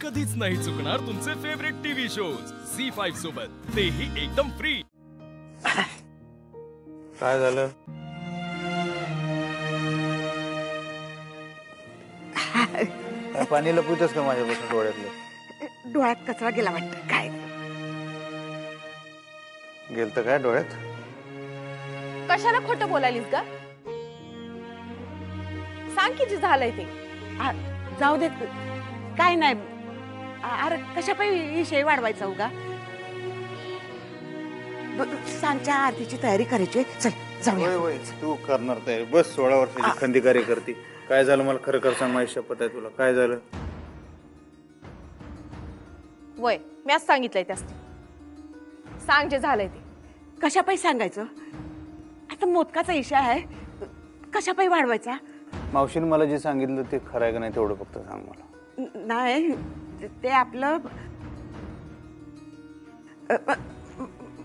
कधीच नाही चुकणार तुमचे फेवरेट टीव्ही शोज झी5 सोबत, तेही एकदम फ्री। काय झालं? पाणी लपवतोस का माझ्यापासून डोळ्यातलं? डोळ्यात कचरा गेला वाटतं काय? गेलत काय डोळ्यात? कशाला खोटं बोलायलीस ग? सांग की जे झालंय ते। जाऊ देत, काय नाही। अरे कशा पाहिजे विषय वाढवायचा उगा? सांगच्या आरतीची तयारी करायची, चल जाऊया। होय होय, तू करणार तयारी। बस 16 वर्षाची खंदी कार्य करते। काय झालं मला खरं कर सांग, माझी शपथ आहे तुला। काय झालं? वय मी आज सांगितलंय त्यास, सांग जे झालंय ते। कशा पाहिजे सांगायचं? आता मोदकाचा इशा आहे, कशा पाहिजे वाढवायचा? मावशीने मला जे सांगितलं ते खरं आहे का नाही तेवढं फक्त सांग मला। नाही ते आपलं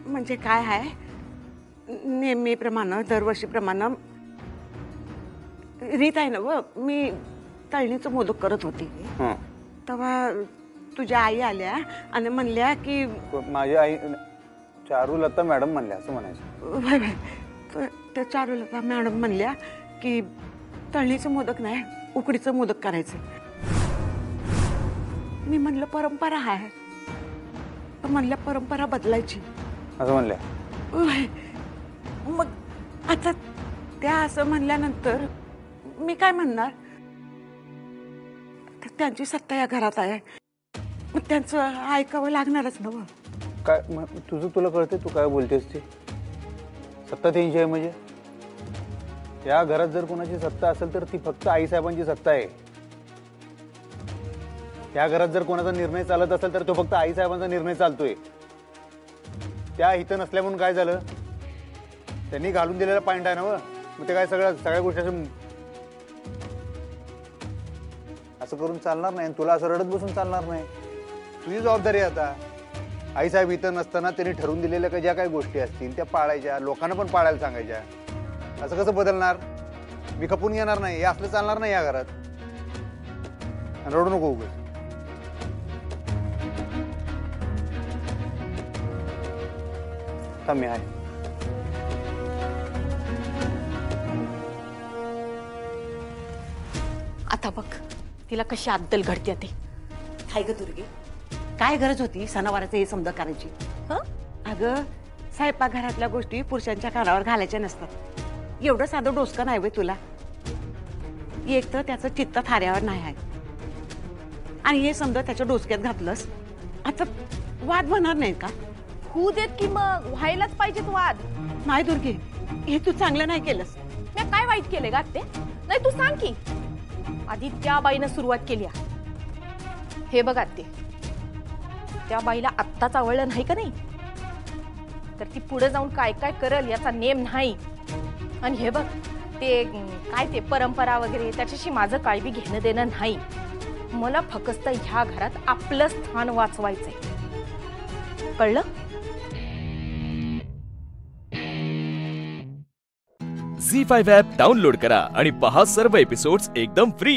म्हणजे काय आहे, नेहमीप्रमाणे दरवर्षीप्रमाणे रीत आहे ना व, मी तळणीचं मोदक करत होती तेव्हा तुझ्या आई आल्या आणि म्हणल्या की माझी आई चारुलता मॅडम म्हणल्या असं म्हणायचं। त्या चारुलता मॅडम म्हणल्या की तळणीचं मोदक नाही उकडीचं मोदक करायचं। मी म्हणलं परंपरा आहे, तर म्हणल्या परंपरा बदलायची असं म्हणल्या। मग आता त्या असं म्हणल्यानंतर मी काय म्हणणार? त्यांची सत्ता या घरात आहे, मग त्यांचं ऐकावं लागणारच ना। काय तुझं तुला कळते तू काय बोलतेस ते? सत्ता त्यांची आहे म्हणजे? या घरात जर कोणाची सत्ता असेल तर ती फक्त आईसाहेबांची सत्ता आहे। या घरात जर कोणाचा निर्णय चालत असेल तर तो फक्त आईसाहेबांचा निर्णय चालतोय। त्या इथं नसल्या म्हणून काय झालं? त्यांनी घालून दिलेला पॉइंट आहे ना व, मग ते काय सगळ्या गोष्टी असं करून चालणार नाही। तुला असं रडत बसून चालणार नाही। तुझी जबाबदारी आता। आईसाहेब इथं नसताना त्यांनी ठरवून दिलेल्या ज्या काही गोष्टी असतील त्या पाळायच्या, लोकांना पण पाळायला सांगायच्या। असं कसं बदलणार? मी खपून घेणार नाही, हे असलं चालणार नाही या घरात। रडू नको उगाच। मी आहे। आता बघ तिला कशी अद्दल घडते ते। हाय ग दुर्गे, काय गरज होती सणावाराचं हे समजा करायची? अगं स्वयंपाकघरातल्या गोष्टी पुरुषांच्या कानावर घालायच्या नसतात। एवढं साधं डोसकं नाही वे तुला? एक तर त्याचं चित्त थाऱ्यावर नाही आहे, आणि हे समजा त्याच्या डोसक्यात घातलंस, आता वाद होणार नाही का? होऊ देत की, मग व्हायलाच पाहिजेत वाद। नाही दुर्गे, हे तू चांगलं नाही केलंस। मी काय वाईट केले गा ते? नाही तू सांग की। आधी त्या बाईनं सुरुवात केली। हे बघ आत्ते, त्या बाईला आत्ताच आवडलं नाही का नाही, तर ती पुढे जाऊन काय काय करल याचा नेम नाही। आणि हे बघ ते काय ते परंपरा वगैरे त्याच्याशी माझं काय बी घेणं देणं नाही। मला फक्त ह्या घरात आपलं स्थान वाचवायचंय, कळलं? झी5 ॲप डाउनलोड करा आणि पहा सर्व एपिसोड्स एकदम फ्री।